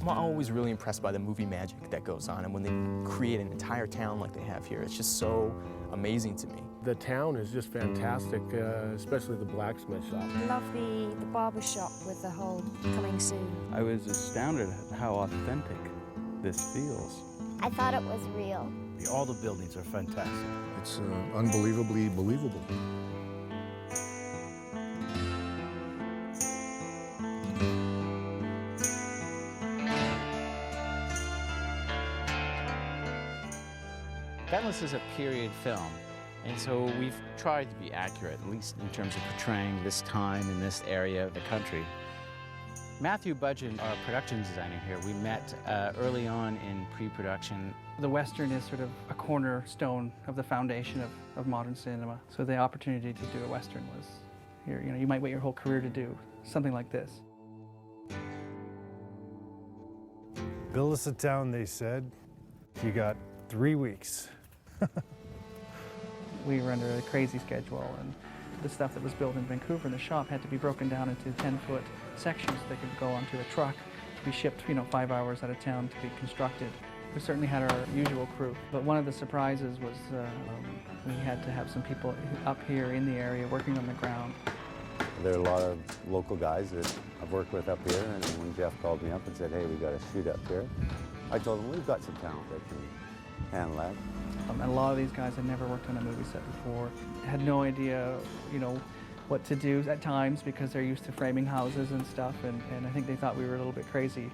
I'm always really impressed by the movie magic that goes on, and when they create an entire town like they have here, it's just so amazing to me. The town is just fantastic, especially the blacksmith shop. I love the barber shop with the whole coming soon. I was astounded at how authentic this feels. I thought it was real. All the buildings are fantastic. It's unbelievably believable. Gunless is a period film, and so we've tried to be accurate, at least in terms of portraying this time in this area of the country. Matthew Budgeon, our production designer here, we met early on in pre-production. The Western is sort of a cornerstone of the foundation of modern cinema. So the opportunity to do a Western was here. You know, you might wait your whole career to do something like this. Build us a town, they said. You got 3 weeks. We were under a crazy schedule, and the stuff that was built in Vancouver in the shop had to be broken down into 10-foot sections that could go onto a truck to be shipped, 5 hours out of town to be constructed. We certainly had our usual crew, but one of the surprises was we had to have some people up here in the area working on the ground. There are a lot of local guys that I've worked with up here, and when Jeff called me up and said, hey, we got a shoot up here, I told him we've got some talent that can handle that. And a lot of these guys had never worked on a movie set before, had no idea, what to do at times because they're used to framing houses and stuff, and I think they thought we were a little bit crazy.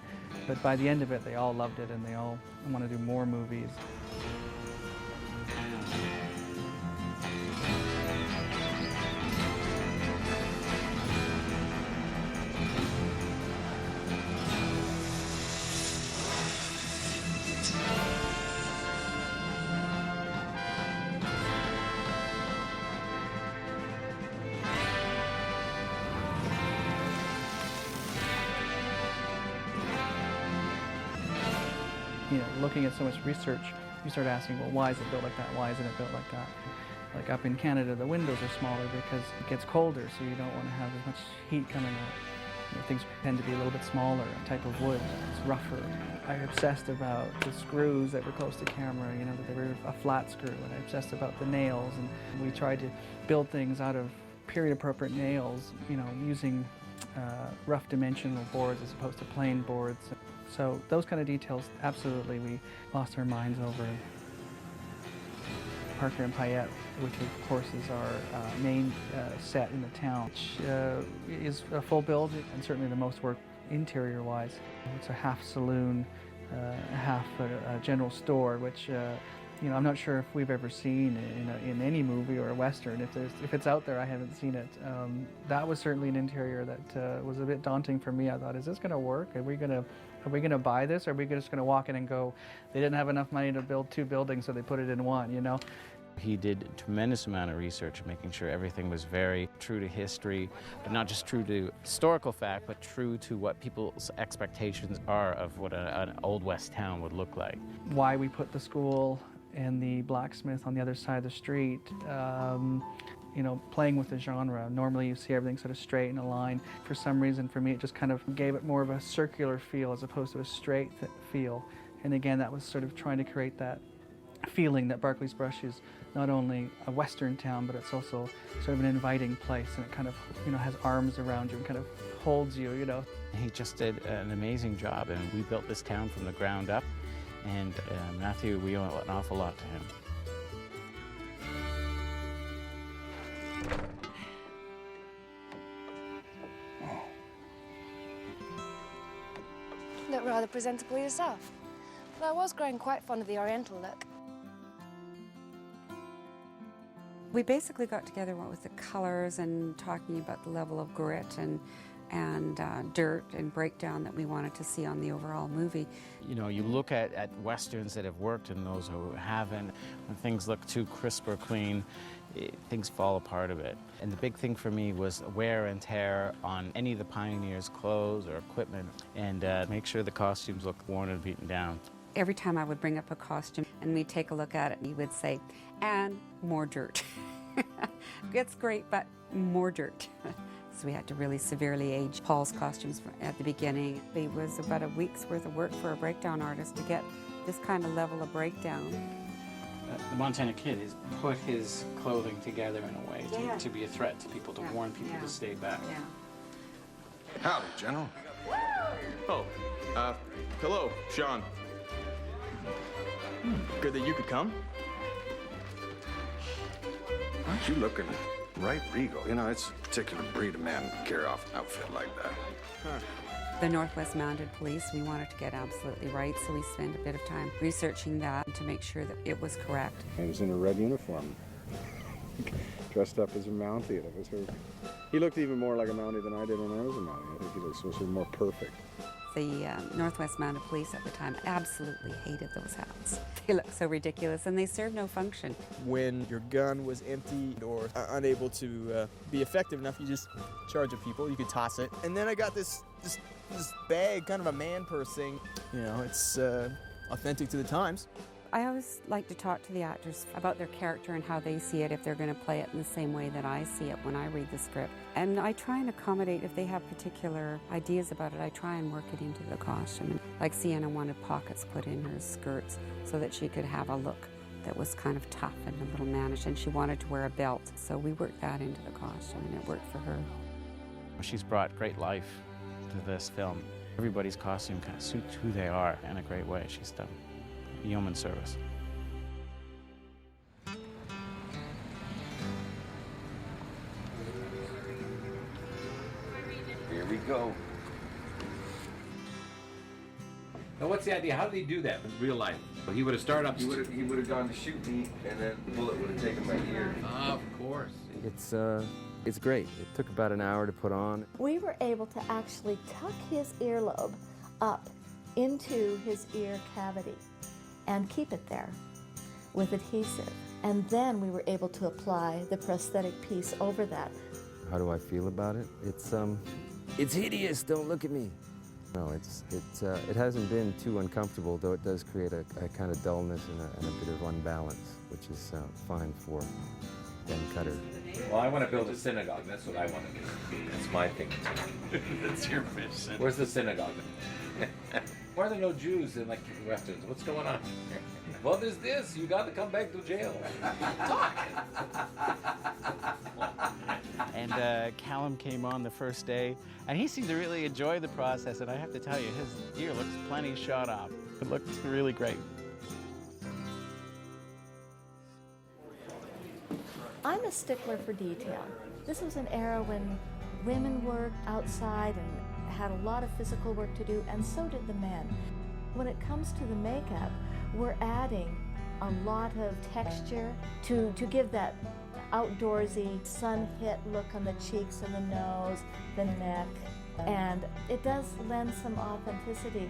But by the end of it, they all loved it, and they all want to do more movies. Looking at so much research, you start asking, well, why is it built like that? Why isn't it built like that? Like up in Canada, the windows are smaller because it gets colder, so you don't want to have as much heat coming out. Things tend to be a little bit smaller, a type of wood. It's rougher. I obsessed about the screws that were close to camera, that they were a flat screw, and I obsessed about the nails, and we tried to build things out of period-appropriate nails, using rough dimensional boards as opposed to plain boards. So those kind of details, absolutely, we lost our minds over. Parker and Payette, which of course is our main set in the town, which is a full build and certainly the most work interior-wise. It's a half saloon, a half general store, which I'm not sure if we've ever seen in any movie or a Western. If it's out there, I haven't seen it. That was certainly an interior that was a bit daunting for me. I thought, is this going to work? Are we going to buy this? Or are we just going to walk in and go, they didn't have enough money to build 2 buildings, so they put it in one, He did a tremendous amount of research, making sure everything was very true to history, but not just true to historical fact, but true to what people's expectations are of what an Old West town would look like. Why we put the school and the blacksmith on the other side of the street, playing with the genre. Normally you see everything sort of straight in a line. For some reason, for me, it just kind of gave it more of a circular feel as opposed to a straight feel. And again, that was sort of trying to create that feeling that Barclay's Brush is not only a Western town, but it's also sort of an inviting place, and it kind of, has arms around you and kind of holds you, He just did an amazing job, and we built this town from the ground up, and Matthew, we owe an awful lot to him. Look rather presentable yourself. But I was growing quite fond of the Oriental look. We basically got together, went with the colors and talking about the level of grit and dirt and breakdown that we wanted to see on the overall movie. You look at Westerns that have worked and those who haven't, when things look too crisp or clean, things fall apart a bit. And the big thing for me was wear and tear on any of the pioneers' clothes or equipment, and make sure the costumes look worn and beaten down. Every time I would bring up a costume and we'd take a look at it, and he would say, and more dirt. It's great, but more dirt. So we had to really severely age Paul's costumes at the beginning. It was about a week's worth of work for a breakdown artist to get this kind of level of breakdown. The Montana Kid has put his clothing together in a way to be a threat to people, to warn people to stay back. Howdy, General. Oh, hello, Sean. Good that you could come. Aren't you looking right regal? You know, it's a particular breed of man to carry off an outfit like that. The Northwest Mounted Police, we wanted to get absolutely right, so we spent a bit of time researching that to make sure that it was correct. He was in a red uniform, dressed up as a Mountie. He looked even more like a Mountie than I did when I was a Mountie. I think he looks supposed to be more perfect. The Northwest Mounted Police at the time absolutely hated those hats. They looked so ridiculous and they served no function. When your gun was empty or unable to be effective enough, you just charge at people. You could toss it. And then I got this bag, kind of a man purse thing. You know, it's authentic to the times. I always like to talk to the actors about their character and how they see it, if they're going to play it in the same way that I see it when I read the script. And I try and accommodate, if they have particular ideas about it, I try and work it into the costume. Like Sienna wanted pockets put in her skirts so that she could have a look that was kind of tough and a little mannish, and she wanted to wear a belt. So we worked that into the costume, and it worked for her. She's brought great life to this film. Everybody's costume kind of suits who they are in a great way. She's done yeoman service. Here we go. Now, what's the idea? How did he do that in real life? He would have started up. He would have gone to shoot me, and then the bullet would have taken my ear. Of course. It's great. It took about an hour to put on. We were able to actually tuck his earlobe up into his ear cavity and keep it there with adhesive. And then we were able to apply the prosthetic piece over that. How do I feel about it? It's hideous. Don't look at me. No, it hasn't been too uncomfortable, though it does create a kind of dullness and a bit of unbalance, which is fine for Ben Cutter. Well, I want to build a synagogue. That's what I want to do. That's my thing. That's your vision. Where's the synagogue? Why are there no Jews in like restaurants? What's going on? Well, there's this. You got to come back to jail. Talk. And Callum came on the first day, and he seemed to really enjoy the process. And I have to tell you, his ear looks plenty shot off. It looks really great. I'm a stickler for detail. This was an era when women worked outside and had a lot of physical work to do, and so did the men. When it comes to the makeup, we're adding a lot of texture to give that outdoorsy, sun-hit look on the cheeks and the nose, the neck, and it does lend some authenticity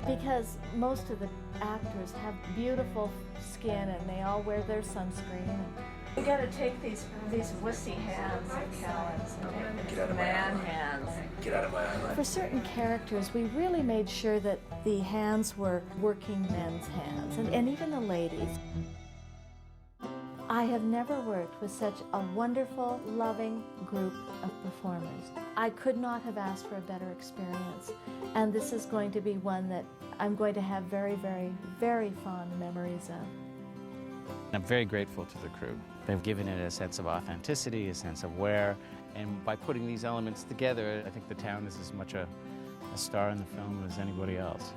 because most of the actors have beautiful skin and they all wear their sunscreen. We got to take these wussy hands of Callum's and make them man hands. Get out of my eye. For certain characters, we really made sure that the hands were working men's hands, and even the ladies. I have never worked with such a wonderful, loving group of performers. I could not have asked for a better experience, and this is going to be one that I'm going to have very, very, very fond memories of. I'm very grateful to the crew. They've given it a sense of authenticity, a sense of wear, and by putting these elements together, I think the town is as much a star in the film as anybody else.